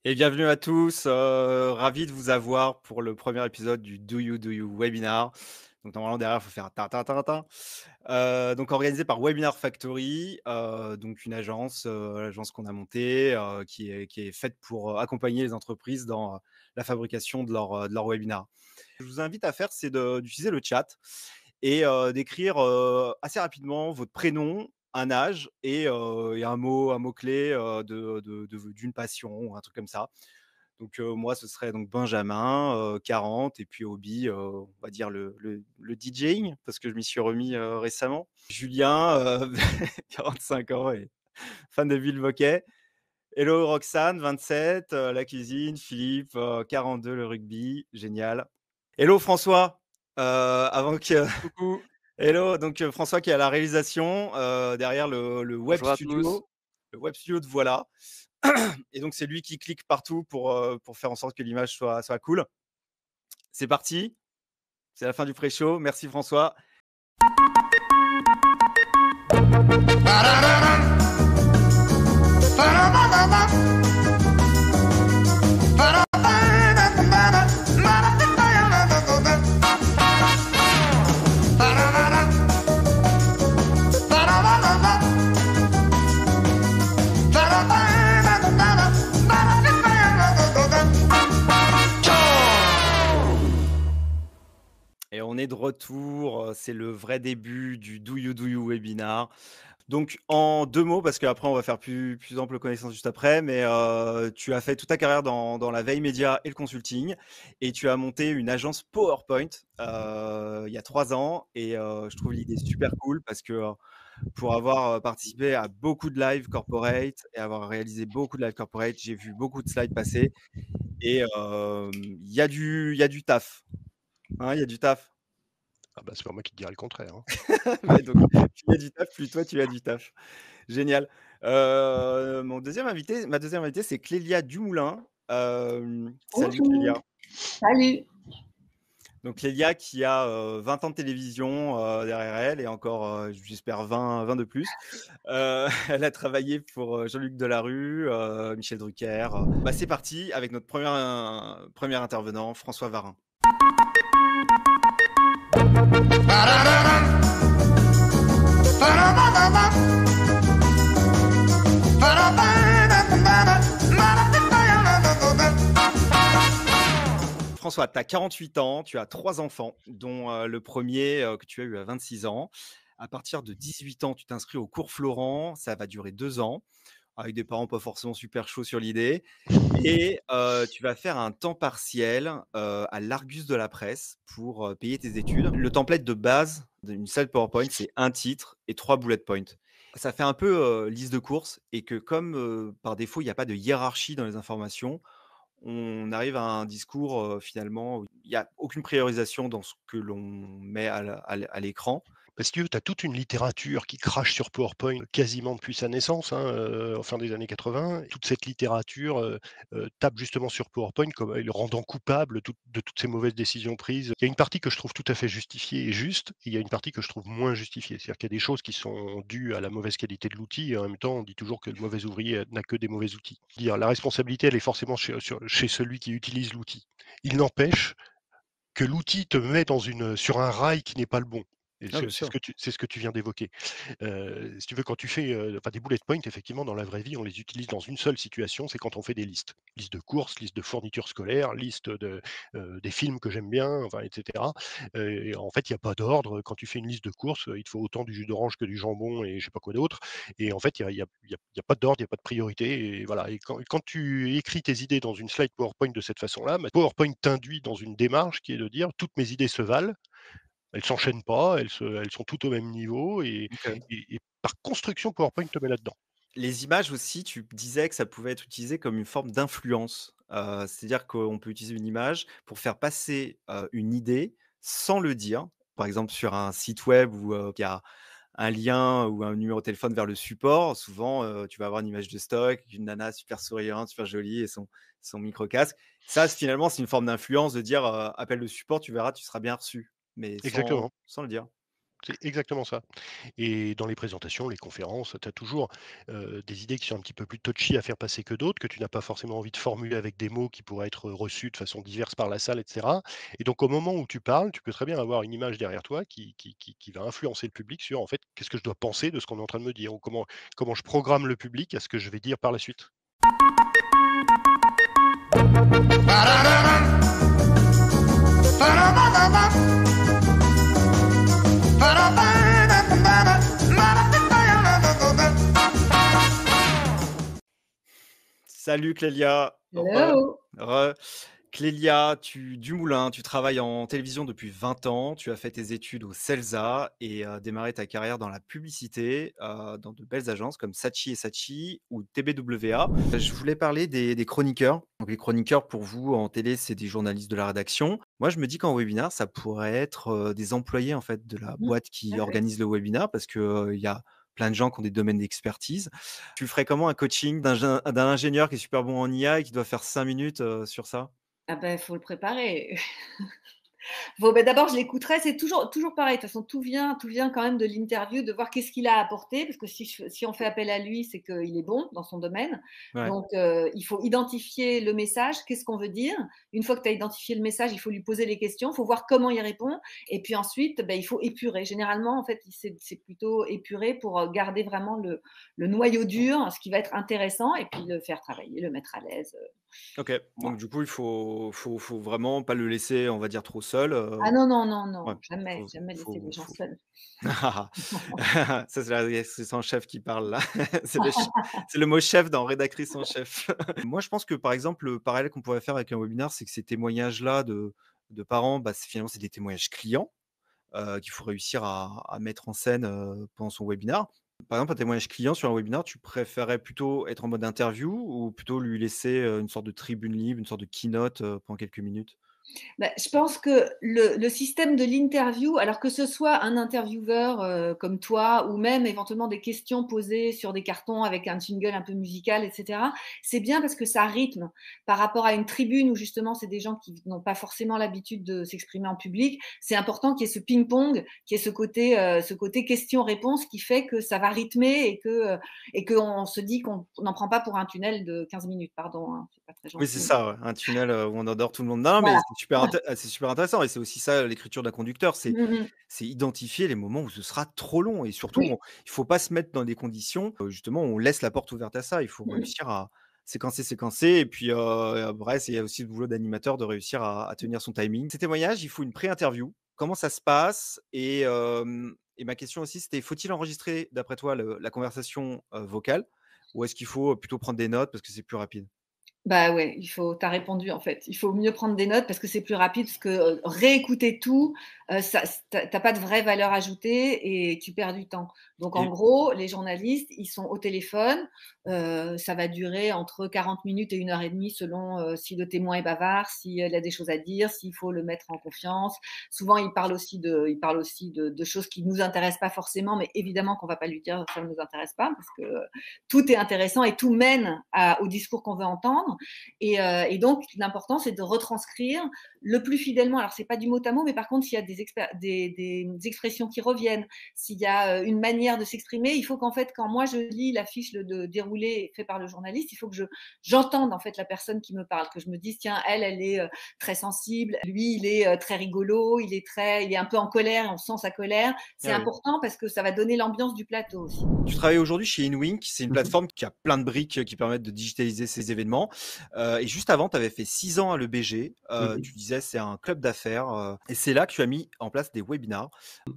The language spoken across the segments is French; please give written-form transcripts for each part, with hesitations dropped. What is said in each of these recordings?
Et bienvenue à tous, ravi de vous avoir pour le premier épisode du Do You webinar. Donc normalement derrière, il faut faire tin tin tin tin. Donc organisé par Webinar Factory, donc une agence, l'agence qu'on a montée, qui est faite pour, accompagner les entreprises dans, la fabrication de leurs webinars. Je vous invite à faire, c'est d'utiliser le chat et d'écrire, assez rapidement votre prénom, un âge et un mot-clé, d'une passion ou un truc comme ça. Donc moi, ce serait donc Benjamin, 40 et puis hobby, on va dire le DJing parce que je m'y suis remis, récemment. Julien, 45 ans et fan de Bill Bocquet. Hello Roxane, 27, la cuisine. Philippe, 42, le rugby. Génial. Hello François, avant que Coucou, hello, donc François qui est à la réalisation, derrière bonjour à tous. le web studio de Voilà. Et donc c'est lui qui clique partout pour faire en sorte que l'image soit cool. C'est parti, c'est la fin du pré-show. Merci François. Et on est de retour, c'est le vrai début du Do You webinar. Donc en 2 mots, parce qu'après on va faire plus ample connaissance juste après, mais tu as fait toute ta carrière dans la veille média et le consulting et tu as monté une agence PowerPoint, il y a 3 ans et je trouve l'idée super cool parce que, pour avoir, participé à beaucoup de live corporate et avoir réalisé beaucoup de live corporate, j'ai vu beaucoup de slides passer et il y a du taf, hein, il y a du taf. Ah bah, c'est pas moi qui te dirai le contraire, hein. Ouais, donc plus il y a du taf, plus toi tu as du taf. Génial. Ma deuxième invitée, c'est Clélia Dumoulin. Salut Bonjour, Clélia. salut. Donc Clélia qui a, 20 ans de télévision, derrière elle et encore, j'espère 20 de plus. Elle a travaillé pour, Jean-Luc Delarue, Michel Drucker. Bah, c'est parti avec notre premier intervenant, François Varin. François, tu as 48 ans, tu as 3 enfants, dont, le premier que tu as eu à 26 ans. À partir de 18 ans, tu t'inscris au cours Florent, ça va durer 2 ans, avec des parents pas forcément super chauds sur l'idée et tu vas faire un temps partiel, à l'Argus de la presse pour, payer tes études. Le template de base d'une slide PowerPoint, c'est un titre et 3 bullet points. Ça fait un peu, liste de courses et que comme, par défaut, il y a pas de hiérarchie dans les informations, on arrive à un discours, finalement, où il y a aucune priorisation dans ce que l'on met à l'écran. Parce que tu as toute une littérature qui crache sur PowerPoint quasiment depuis sa naissance, hein, en fin des années 80. Toute cette littérature, tape justement sur PowerPoint comme le rendant coupable de toutes ces mauvaises décisions prises. Il y a une partie que je trouve tout à fait justifiée et juste, et il y a une partie que je trouve moins justifiée. C'est-à-dire qu'il y a des choses qui sont dues à la mauvaise qualité de l'outil et en même temps, on dit toujours que le mauvais ouvrier n'a que des mauvais outils. Dire la responsabilité, elle est forcément chez celui qui utilise l'outil. Il n'empêche que l'outil te met sur un rail qui n'est pas le bon. Et Ah c'est bien c'est ce sûr. que tu viens d'évoquer. Si tu veux, quand tu fais, enfin des bullet points, effectivement, dans la vraie vie, on les utilise dans une seule situation, c'est quand on fait des listes. Liste de courses, liste de fournitures scolaires, liste des films que j'aime bien, enfin et cetera. Et en fait, il y a pas d'ordre. Quand tu fais une liste de courses, il te faut autant du jus d'orange que du jambon et je sais pas quoi d'autre. Et en fait, il y a pas d'ordre, il y a pas de priorité et voilà. Et quand tu écris tes idées dans une slide PowerPoint de cette façon-là, bah, PowerPoint t'induit dans une démarche qui est de dire: «Toutes mes idées se valent, elles s'enchaînent pas, elles sont toutes au même niveau» OK. et par construction, PowerPoint te met là-dedans. Les images aussi, tu disais que ça pouvait être utilisé comme une forme d'influence. C'est-à-dire qu'on peut utiliser une image pour faire passer, une idée sans le dire. Par exemple, sur un site web où, il y a un lien ou un numéro de téléphone vers le support, souvent, tu vas avoir une image de stock, une nana super souriante, super jolie et son micro casque. Ça, finalement, c'est une forme d'influence de dire, «Appelle le support, tu verras, tu seras bien reçu», mais sans Exactement. sans le dire. C'est exactement ça. Et dans les présentations, les conférences, tu as toujours, des idées qui sont un petit peu plus touchy à faire passer que d'autres, que tu n'as pas forcément envie de formuler avec des mots qui pourraient être reçus de façon diverse par la salle et cetera. Et donc au moment où tu parles, tu peux très bien avoir une image derrière toi qui va influencer le public sur, en fait, qu'est-ce que je dois penser de ce qu'on est en train de me dire ou comment je programme le public à ce que je vais dire par la suite. Salut Clélia. Hello. Re. Clélia Dumoulin, tu travailles en télévision depuis 20 ans, tu as fait tes études au CELSA et démarré ta carrière dans la publicité, dans de belles agences comme Saatchi et Saatchi ou TBWA. Je voulais parler des chroniqueurs. Donc les chroniqueurs pour vous en télé, c'est des journalistes de la rédaction. Moi, je me dis qu'en webinaire, ça pourrait être des employés en fait de la boîte qui Tout à fait. organise le webinaire parce que il y a plein de gens qui ont des domaines d'expertise. Tu ferais comment un coaching d'un ingénieur qui est super bon en IA et qui doit faire 5 minutes sur ça? Ah ben, faut le préparer. Bon, ben, d'abord, je l'écouterai. C'est toujours pareil. De toute façon, tout vient quand même de l'interview, de voir qu'est-ce qu'il a apporté. Parce que si on fait appel à lui, c'est qu'il est bon dans son domaine. Ouais. Donc, il faut identifier le message. Qu'est-ce qu'on veut dire? Une fois que tu as identifié le message, il faut lui poser les questions. Il faut voir comment il répond. Et puis ensuite, ben, il faut épurer. Généralement, en fait, c'est plutôt épurer pour garder vraiment le noyau dur, ce qui va être intéressant, et puis le faire travailler, le mettre à l'aise. OK, Voilà. donc du coup, il faut vraiment pas le laisser, on va dire, trop seul, Ah non, non, non, ouais, non, jamais, faut jamais laisser faut les gens faut seuls. ça, c'est la rédactrice en chef qui parle là. C'est le mot chef dans rédactrice en chef. Moi, je pense que, par exemple, le parallèle qu'on pourrait faire avec un webinaire, c'est que ces témoignages-là de parents, bah, finalement, c'est des témoignages clients, qu'il faut réussir à mettre en scène, pendant son webinaire. Par exemple, un témoignage client sur un webinaire, tu préférais plutôt être en mode interview ou plutôt lui laisser, une sorte de tribune libre, une sorte de keynote, pendant quelques minutes? Bah, je pense que le système de l'interview, alors que ce soit un intervieweur comme toi ou même éventuellement des questions posées sur des cartons avec un jingle un peu musical, etc., c'est bien parce que ça rythme par rapport à une tribune où justement c'est des gens qui n'ont pas forcément l'habitude de s'exprimer en public. C'est important qu'il y ait ce ping-pong, qu'il y ait ce côté question-réponse qui fait que ça va rythmer et qu'on se dit qu'on n'en prend pas pour un tunnel de 15 minutes. Pardon, hein, c'est pas très Oui, c'est gentil. ça, ouais, un tunnel, où on endort tout le monde. Non, mais Voilà. c'est super intéressant et c'est aussi ça l'écriture d'un conducteur, c'est Mmh mh. c'est identifier les moments où ce sera trop long et surtout Oui. il faut pas se mettre dans des conditions, justement, où on laisse la porte ouverte à ça. Il faut Mmh. réussir à séquencer et puis, après c'est il y a aussi le boulot d'animateur de réussir à tenir son timing. Ces témoignages, il faut une pré-interview. Comment ça se passe? Et ma question aussi, c'était faut-il enregistrer, d'après toi, la conversation, vocale ou est-ce qu'il faut plutôt prendre des notes parce que c'est plus rapide? Bah, ouais, tu as répondu en fait. Il faut mieux prendre des notes parce que c'est plus rapide, parce que, réécouter tout, ça tu as pas de vraie valeur ajoutée et tu perds du temps. Donc en Et gros, les journalistes, ils sont au téléphone, ça va durer entre 40 minutes et 1 heure et demie selon, si le témoin est bavard, s'il a des choses à dire, s'il faut le mettre en confiance. Souvent, ils parlent aussi de choses qui nous intéressent pas forcément, mais évidemment qu'on va pas lui dire: «Ça ne nous intéresse pas», parce que, tout est intéressant et tout mène au discours qu'on veut entendre. Et donc, l'important, c'est de retranscrire le plus fidèlement. Alors, c'est pas du mot à mot, mais par contre, s'il y a des expressions qui reviennent, s'il y a une manière de s'exprimer, il faut qu'en fait, quand moi je lis la fiche de déroulé fait par le journaliste, il faut que j'entende en fait la personne qui me parle, que je me dise tiens, elle est très sensible, lui, il est très rigolo, il est un peu en colère, on sent sa colère. C'est ah oui. important parce que ça va donner l'ambiance du plateau aussi. Tu travailles aujourd'hui chez InWink, c'est une Mmh mh. plateforme qui a plein de briques qui permettent de digitaliser ces événements. Et juste avant, tu avais fait 6 ans à l'EBG. Mmh. Tu disais c'est un club d'affaires, et c'est là que tu as mis en place des webinars.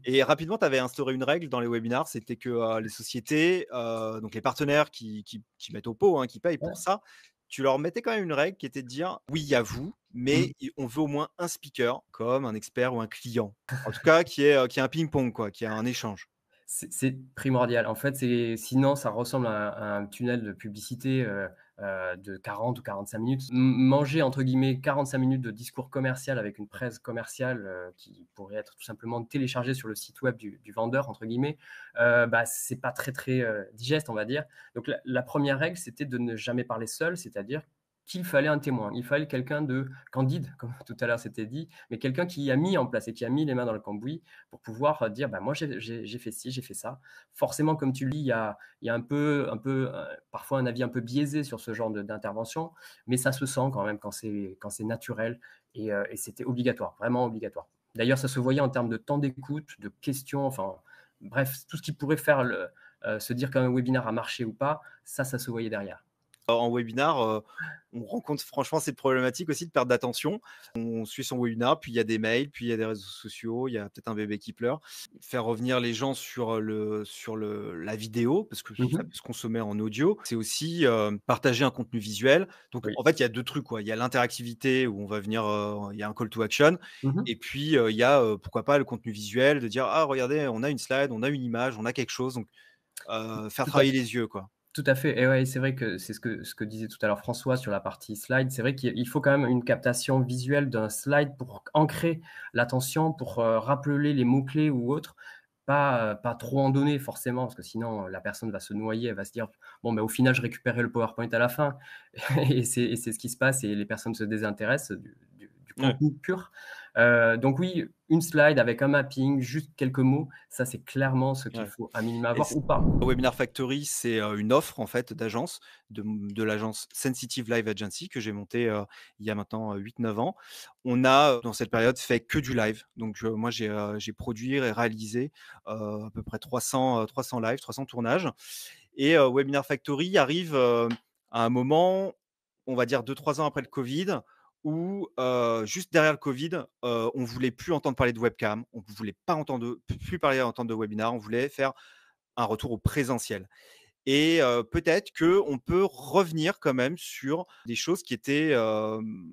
Et rapidement, tu avais instauré une règle dans les webinars, c'était que, les sociétés, donc les partenaires qui mettent au pot, hein, qui payent pour Ouais. ça, tu leur mettais quand même une règle qui était de dire: «Oui, à vous, Mmh. mais on veut au moins un speaker, comme un expert ou un client». En tout cas, qui est un ping-pong quoi, qui a un échange. C'est primordial. En fait, sinon ça ressemble à un tunnel de publicité, de 40 ou 45 minutes. Manger entre guillemets 45 minutes de discours commercial avec une presse commerciale, qui pourrait être tout simplement téléchargée sur le site web du «vendeur» entre guillemets, bah, c'est pas très, très, digeste, on va dire. Donc la 1re règle, c'était de ne jamais parler seul, c'est-à-dire qu'il fallait un témoin. Il fallait quelqu'un de candide, comme tout à l'heure c'était dit, mais quelqu'un qui a mis en place et qui a mis les mains dans le cambouis pour pouvoir dire bah, moi j'ai fait ci, j'ai fait ça. Forcément, comme tu le dis, il y a parfois un avis un peu biaisé sur ce genre d'intervention, mais ça se sent quand même quand c'est naturel et c'était obligatoire, vraiment obligatoire. D'ailleurs, ça se voyait en termes de temps d'écoute, de questions, enfin bref, tout ce qui pourrait faire se dire qu'un webinaire a marché ou pas, ça se voyait derrière. En webinar, on rencontre franchement cette problématique aussi de perte d'attention. On suit son webinar, puis il y a des mails, puis il y a des réseaux sociaux, il y a peut-être un bébé qui pleure. Faire revenir les gens sur la vidéo, parce que ça Mhm. peut se consommer en audio. C'est aussi partager un contenu visuel. Donc, Oui. en fait, il y a 2 trucs, quoi. Il y a l'interactivité où on va venir, il y a un call to action Mhm. et puis, il y a, pourquoi pas le contenu visuel de dire: «Ah regardez, on a une slide, on a une image, on a quelque chose», donc faire Tout à travailler fait. les yeux, quoi. Tout à fait. Et ouais, c'est vrai que c'est ce que disait tout à l'heure François sur la partie slide. C'est vrai qu'il faut quand même une captation visuelle d'un slide pour ancrer l'attention, pour rappeler les mots-clés ou autres. Pas trop en donner forcément, parce que sinon la personne va se noyer, elle va se dire bon, mais au final, je récupérais le PowerPoint à la fin. Et c'est ce qui se passe et les personnes se désintéressent du Ouais. contenu pur. Donc, oui, une slide avec un mapping, juste quelques mots, ça c'est clairement ce qu'il Ouais. faut à minima Et avoir ou pas. Webinar Factory, c'est une offre en fait d'agence, de l'agence Sensitive Live Agency que j'ai montée il y a maintenant 8-9 ans. On a dans cette période fait que du live. Donc moi j'ai produit et réalisé à peu près 300 lives, 300 tournages. Et Webinar Factory arrive à un moment, on va dire 2-3 ans après le Covid, où juste derrière le Covid, on voulait plus entendre parler de webcam, on voulait pas entendre de webinar, on voulait faire un retour au présentiel. Et peut-être qu'on peut revenir quand même sur des choses qui étaient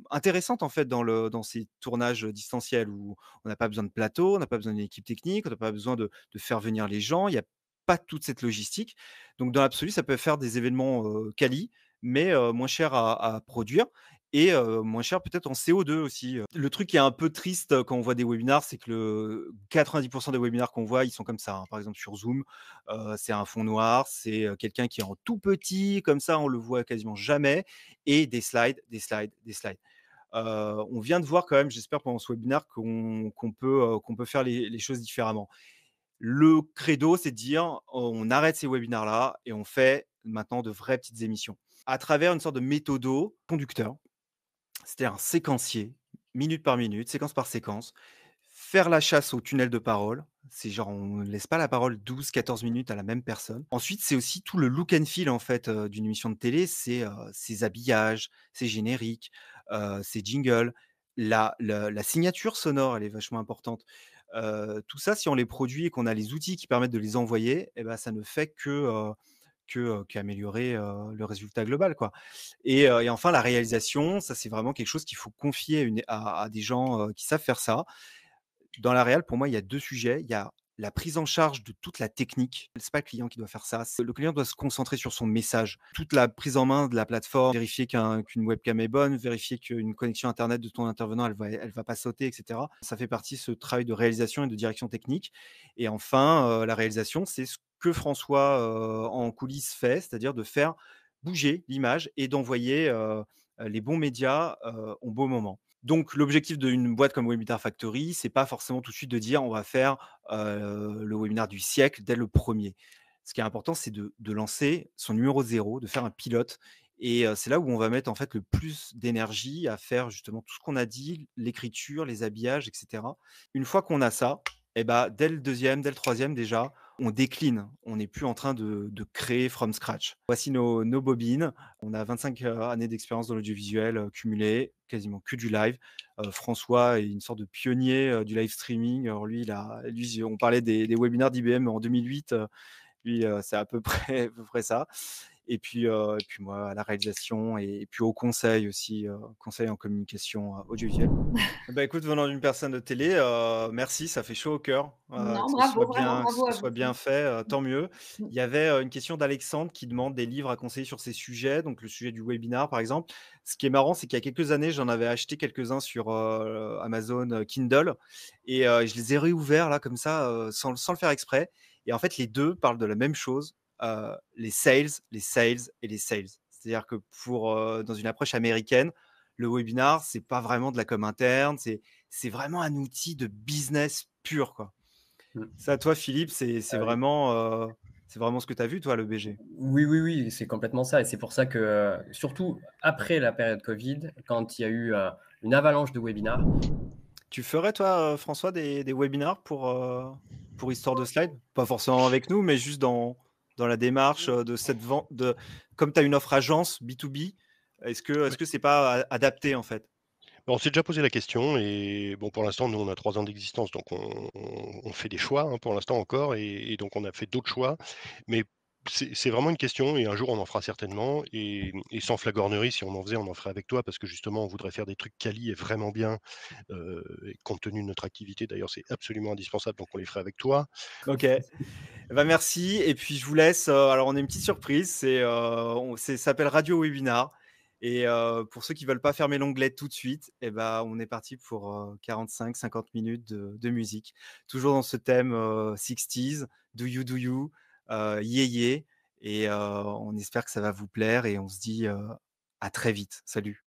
intéressantes en fait dans ces tournages distanciels où on n'a pas besoin de plateau, on n'a pas besoin d'une équipe technique, on n'a pas besoin de faire venir les gens. Il y a pas toute cette logistique. Donc dans l'absolu, ça peut faire des événements quali, mais moins cher à produire et moins cher peut-être en CO2 aussi. Le truc qui est un peu triste quand on voit des webinars, c'est que le 90% des webinars qu'on voit, ils sont comme ça, hein. Par exemple sur Zoom, c'est un fond noir, c'est quelqu'un qui est en tout petit, comme ça on le voit quasiment jamais, et des slides, des slides, des slides. On vient de voir quand même, j'espère pendant ce webinaire, qu'on peut faire les choses différemment. Le credo, c'est de dire on arrête ces webinars-là et on fait maintenant de vraies petites émissions à travers une sorte de méthodo conducteur, c'est-à-dire un séquencier, minute par minute, séquence par séquence. Faire la chasse au tunnel de parole, c'est genre on ne laisse pas la parole 12-14 minutes à la même personne. Ensuite, c'est aussi tout le look and feel en fait, d'une émission de télé, c'est, ses habillages, ses génériques, ses jingles, la signature sonore, elle est vachement importante. Tout ça, si on les produit et qu'on a les outils qui permettent de les envoyer et ben ça ne fait qu'améliorer, le résultat global, quoi. Et enfin la réalisation, ça c'est vraiment quelque chose qu'il faut confier à des gens, qui savent faire ça. Dans la réal, pour moi, il y a 2 sujets. Il y a la prise en charge de toute la technique. C'est pas le client qui doit faire ça. Le client doit se concentrer sur son message. Toute la prise en main de la plateforme, vérifier qu'une webcam est bonne, vérifier qu'une connexion internet de ton intervenant, elle va pas sauter, et cetera. Ça fait partie de ce travail de réalisation et de direction technique. Et enfin, la réalisation, c'est ce que François, en coulisses fait, c'est-à-dire de faire bouger l'image et d'envoyer, les bons médias, au bon moment. Donc l'objectif d'une boîte comme Webinar Factory, c'est pas forcément tout de suite de dire: «On va faire, le webinaire du siècle dès le premier». Ce qui est important, c'est de lancer son numéro zéro, de faire un pilote et c'est là où on va mettre en fait le plus d'énergie à faire justement tout ce qu'on a dit, l'écriture, les habillages et cetera. Une fois qu'on a ça et bah, dès le deuxième, dès le troisième déjà, on décline. On n'est plus en train de créer from scratch. Voici nos bobines. On a 25 années d'expérience dans l'audiovisuel cumulées, quasiment que du live. François est une sorte de pionnier du live streaming. Alors lui, on parlait des webinaires d'IBM en 2008. Lui, c'est à peu près, à peu près ça. Et puis moi, à la réalisation et puis au conseil aussi, conseil en communication audiovisuelle. Bah écoute, venant d'une personne de télé, merci, ça fait chaud au cœur, Non, que ce bravo, soit vraiment bien, que bravo ce à soit vous. bien fait, tant mieux. Mmh. Il y avait une question d'Alexandre qui demande des livres à conseiller sur ces sujets, donc le sujet du webinar par exemple. Ce qui est marrant, c'est qu'il y a quelques années, j'en avais acheté quelques-uns sur Amazon Kindle et je les ai réouverts là comme ça, sans le faire exprès. Et en fait, les deux parlent de la même chose, les sales et les sales. C'est-à-dire que dans une approche américaine, le webinar, c'est pas vraiment de la com interne, c'est vraiment un outil de business pur, quoi. Mmh. Ça, toi, Philippe, c'est Oui. vraiment ce que tu as vu, toi, le BG? Oui, oui, oui, c'est complètement ça et c'est pour ça que, surtout après la période covid, quand il y a eu, une avalanche de webinars. Tu ferais, toi, François, des webinars pour Histoire de Slide? Pas forcément avec nous, mais juste dans la démarche de cette vente. Comme tu as une offre agence B2B, est-ce que c'est pas adapté, en fait? On s'est déjà posé la question et bon, pour l'instant, nous, on a 3 ans d'existence, donc on fait des choix, hein, pour l'instant encore et donc on a fait d'autres choix. Mais c'est vraiment une question et un jour, on en fera certainement et sans flagornerie, si on en faisait, on en ferait avec toi parce que justement, on voudrait faire des trucs quali et vraiment bien, et compte tenu de notre activité, d'ailleurs, c'est absolument indispensable, donc on les ferait avec toi. OK. Bah, merci et puis je vous laisse, alors on a une petite surprise, ça s'appelle Radio Webinar et pour ceux qui veulent pas fermer l'onglet tout de suite et ben on est parti pour, 45-50 minutes de musique. Toujours dans ce thème, 60s, Do You, Yeah Yeah et on espère que ça va vous plaire et on se dit, à très vite. Salut.